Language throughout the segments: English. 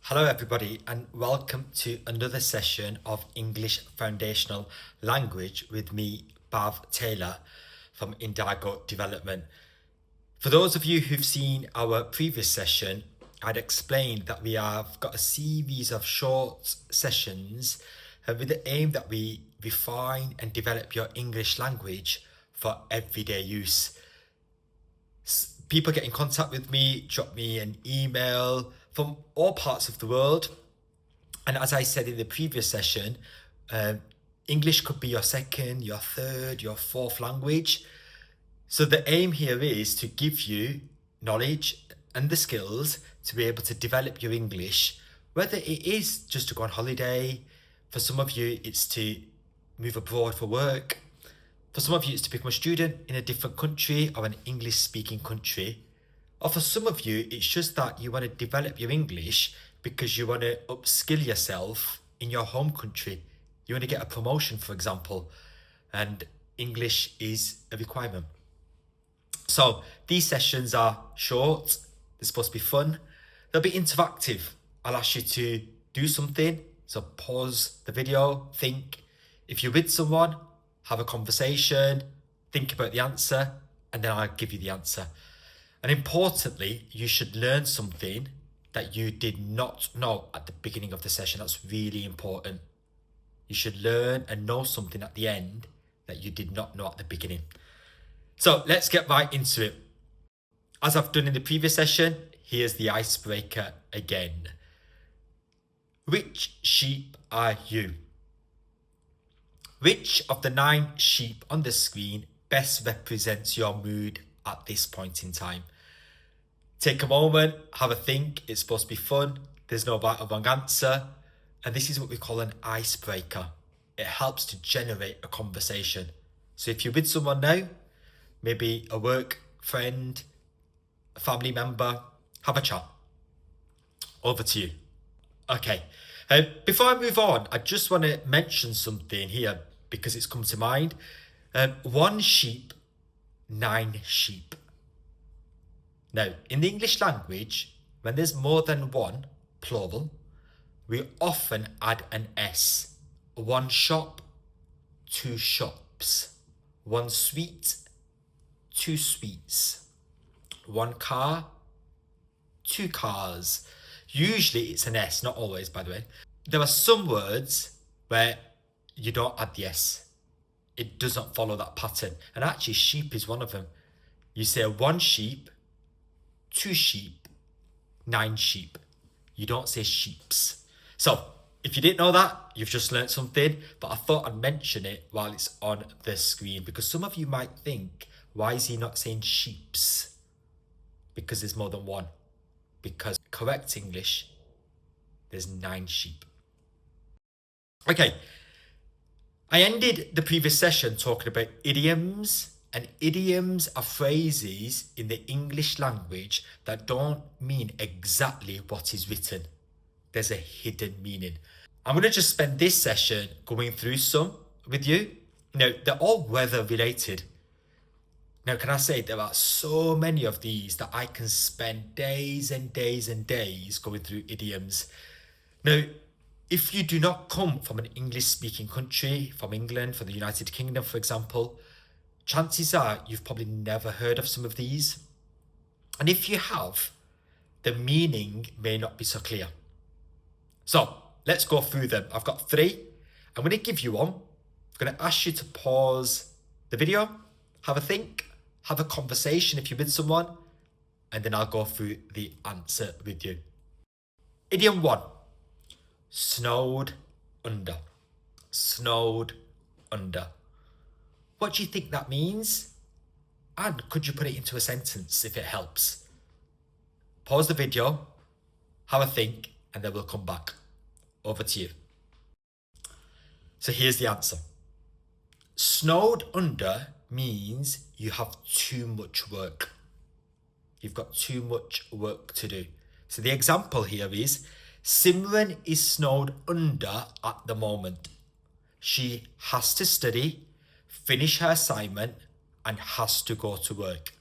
Hello everybody and welcome to another session of English Foundational Language with me, Bav Taylor from Indigo Development. For those of you who've seen our previous session, I'd explained that we have got a series of short sessions with the aim that we refine and develop your English language for everyday use. People get in contact with me, drop me an email from all parts of the world. And as I said in the previous session, English could be your second, your third, your fourth language. So the aim here is to give you knowledge and the skills to be able to develop your English, whether it is just to go on holiday. For some of you, it's to move abroad for work. For some of you, it's to become a student in a different country or an English-speaking country. Or for some of you, it's just that you want to develop your English because you want to upskill yourself in your home country. You want to get a promotion, for example, and English is a requirement. So these sessions are short, they're supposed to be fun, they'll be interactive. I'll ask you to do something, so pause the video, think. If you're with someone, have a conversation, think about the answer, and then I'll give you the answer. And importantly, you should learn something that you did not know at the beginning of the session. That's really important. You should learn and know something at the end that you did not know at the beginning. So let's get right into it. As I've done in the previous session, here's the icebreaker again. Which sheep are you? Which of the 9 sheep on the screen best represents your mood at this point in time? Take a moment, have a think. It's supposed to be fun. There's no right or wrong answer. And this is what we call an icebreaker. It helps to generate a conversation. So if you're with someone now, maybe a work friend, a family member, have a chat. Over to you. Okay. Before I move on, I just want to mention something here because it's come to mind. 1 sheep, 9 sheep. Now, in the English language, when there's more than one, plural, we often add an S. 1 shop, 2 shops. 1 sweet, 2 sweets. 1 car, 2 cars. Usually it's an S, not always, by the way. There are some words where you don't add the S. It doesn't follow that pattern. And actually, sheep is one of them. You say 1 sheep, 2 sheep, 9 sheep. You don't say sheeps. So, if you didn't know that, you've just learnt something. But I thought I'd mention it while it's on the screen. Because some of you might think, why is he not saying sheeps? Because there's more than one. Because correct English, there's 9 sheep. Okay, I ended the previous session talking about idioms, and idioms are phrases in the English language that don't mean exactly what is written. There's a hidden meaning. I'm going to just spend this session going through some with you. Now, they're all weather related. Now, can I say there are so many of these that I can spend days and days and days going through idioms. Now, if you do not come from an English-speaking country, from England, from the United Kingdom, for example, chances are you've probably never heard of some of these. And if you have, the meaning may not be so clear. So, let's go through them. I've got 3. I'm going to give you one. I'm going to ask you to pause the video, have a think, have a conversation if you're with someone, and then I'll go through the answer with you. Idiom 1. Snowed under. Snowed under. What do you think that means? And could you put it into a sentence if it helps? Pause the video, have a think, and then we'll come back. Over to you. So here's the answer. Snowed under means you have too much work. You've got too much work to do. So the example here is, Simran is snowed under at the moment. She has to study, finish her assignment, and has to go to work.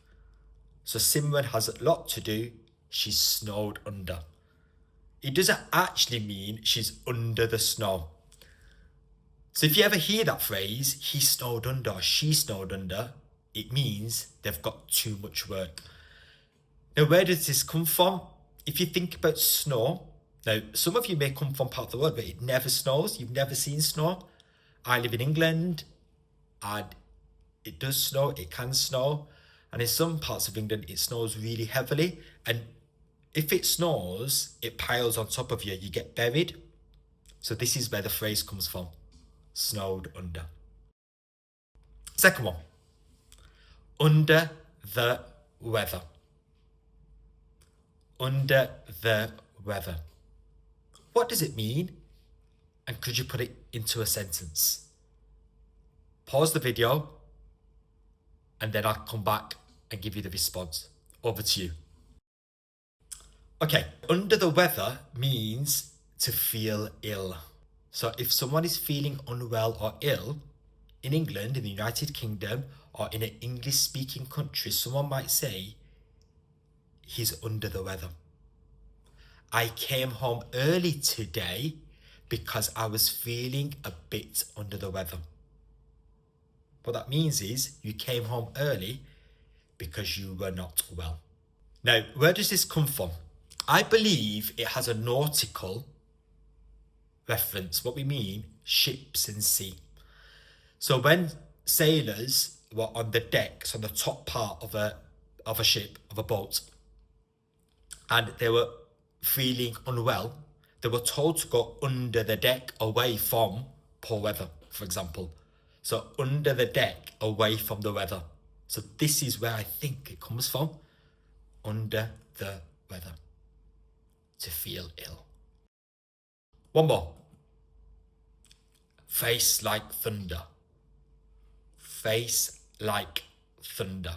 So Simran has a lot to do. She's snowed under. it doesn't actually mean she's under the snow. So if you ever hear that phrase, he snowed under or she snowed under, it means they've got too much work. Now, where does this come from? If you think about snow, now some of you may come from part of the world where it never snows, you've never seen snow. I live in England and it does snow, it can snow. And in some parts of England, it snows really heavily. And if it snows, it piles on top of you, you get buried. So this is where the phrase comes from, snowed under. Second one, under the weather. Under the weather. What does it mean? And could you put it into a sentence? Pause the video and then I'll come back and give you the response. Over to you. Okay, under the weather means to feel ill. So if someone is feeling unwell or ill, in England, in the United Kingdom, or in an English-speaking country, someone might say, he's under the weather. I came home early today because I was feeling a bit under the weather. What that means is you came home early because you were not well. Now, where does this come from? I believe it has a nautical reference. What we mean, ships and sea. So when sailors were on the decks, on the top part of a ship, of a boat, and they were feeling unwell, they were told to go under the deck away from poor weather, for example. So under the deck, away from the weather. So this is where I think it comes from. Under the weather. To feel ill. One more. Face like thunder. Face like thunder.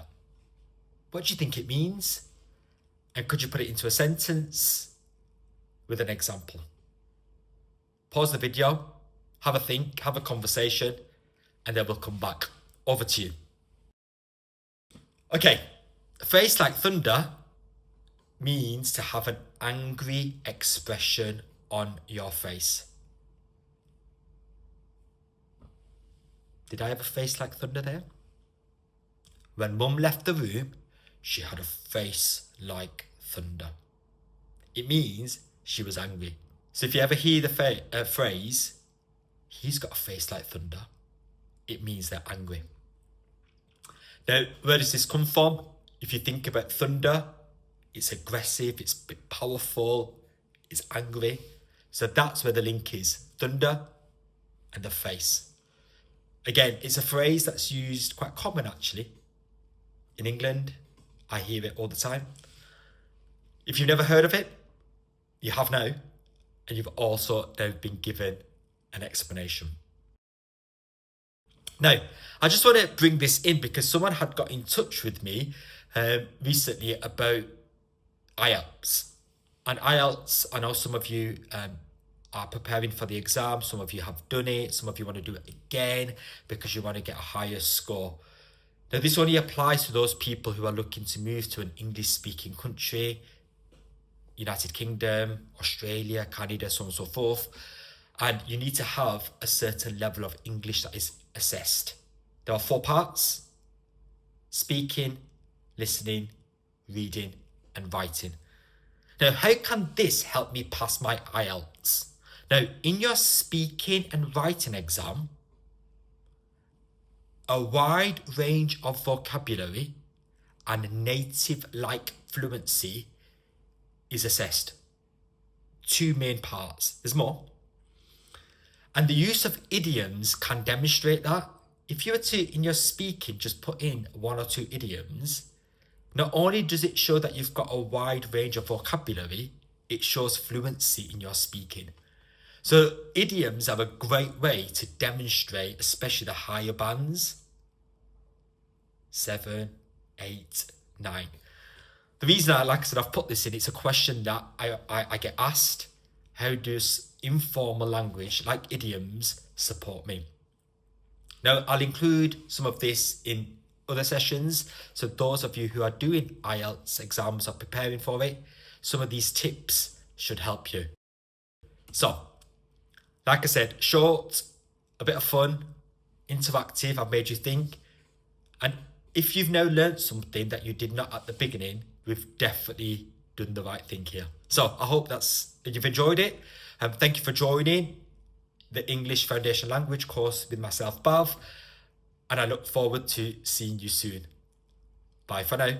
What do you think it means? And could you put it into a sentence with an example? Pause the video, have a think, have a conversation, and then we'll come back. Over to you. Okay, face like thunder means to have an angry expression on your face. Did I have a face like thunder there? When Mum left the room, she had a face like thunder. It means she was angry. So if you ever hear the phrase, he's got a face like thunder, it means they're angry. Now, where does this come from? If you think about thunder, it's aggressive, it's a bit powerful, it's angry. So that's where the link is. Thunder and the face. Again, it's a phrase that's used quite common actually. In England, I hear it all the time. If you've never heard of it, you have now. And you've also now been given an explanation. Now, I just want to bring this in because someone had got in touch with me recently about IELTS. And IELTS, I know some of you are preparing for the exam, some of you have done it, some of you want to do it again because you want to get a higher score. Now, this only applies to those people who are looking to move to an English-speaking country, United Kingdom, Australia, Canada, so on and so forth. And you need to have a certain level of English that is assessed. There are 4 parts: speaking, listening, reading, and writing. Now, how can this help me pass my IELTS? Now, in your speaking and writing exam, a wide range of vocabulary and native-like fluency is assessed. 2 main parts. There's more. And the use of idioms can demonstrate that. If you were to, in your speaking, just put in 1 or 2 idioms, not only does it show that you've got a wide range of vocabulary, it shows fluency in your speaking. So idioms are a great way to demonstrate, especially the higher bands. 7, 8, 9. The reason like I said, I've put this in, it's a question that I get asked. How does informal language like idioms support me? Now, I'll include some of this in other sessions. So those of you who are doing IELTS exams or preparing for it, some of these tips should help you. So, like I said, short, a bit of fun, interactive, I've made you think. And if you've now learned something that you did not at the beginning, we've definitely done the right thing here. So I hope you've enjoyed it. Thank you for joining the English Foundation Language course with myself, Bav. And I look forward to seeing you soon. Bye for now.